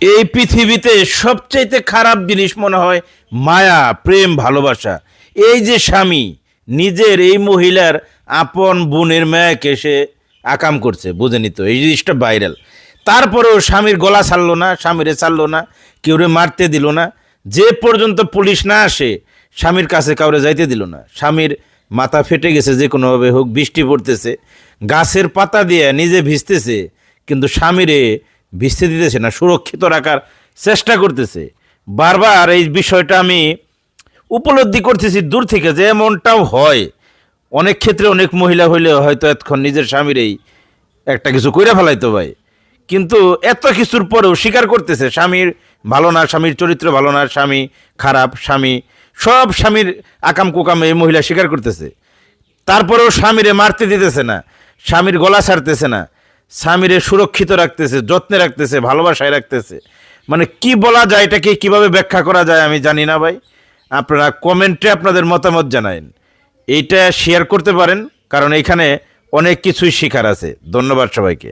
এই পৃথিবীতে সবচাইতে খারাপ জিনিস মনে হয় মায়া, প্রেম, ভালোবাসা। এই যে স্বামী নিজের এই মহিলার আপন বোনের মেয়েকে সে আকাম করছে, বুঝেনি তো, এই জিনিসটা ভাইরাল। তারপরেও স্বামীর গলা ছাড়লো না, স্বামীরে ছাড়লো না, কেউরে মারতে দিল না। যে পর্যন্ত পুলিশ না আসে স্বামীর কাছে কাউরে যাইতে দিল না। স্বামীর মাথা ফেটে গেছে, যে কোনোভাবে হোক, বৃষ্টি পড়তেছে, গাছের পাতা দিয়ে নিজে ভিজতেছে, কিন্তু স্বামীরে ভিজতে দিতেছে না, সুরক্ষিত রাখার চেষ্টা করতেছে। বারবার এই বিষয়টা আমি উপলব্ধি করতেছি দূর থেকে, যে এমনটাও হয় অনেক ক্ষেত্রে। অনেক মহিলা হইলে হয়তো এতক্ষণ নিজের স্বামীরই একটা কিছু কইরা ফেলাইতো ভাই, কিন্তু এত কিছুর পরেও স্বীকার করতেছে স্বামীর ভালো না, স্বামীর চরিত্র ভালো না, স্বামী খারাপ, স্বামী সব স্বামীর আকাম কুকাম এই মহিলা স্বীকার করতেছে। তারপরেও স্বামীরে মারতে দিতেছে না, স্বামীর গলা ছাড়তেছে না, স্বামীরে সুরক্ষিত রাখতেছে, যত্নে রাখতেছে, ভালোবাসায় রাখতেছে। মানে কি বলা যায়, এটাকে কিভাবে ব্যাখ্যা করা যায় আমি জানি না ভাই। আপনারা কমেন্টে আপনাদের মতামত জানাইন, এইটা শেয়ার করতে পারেন, কারণ এখানে অনেক কিছুই শেখার আছে। ধন্যবাদ সবাইকে।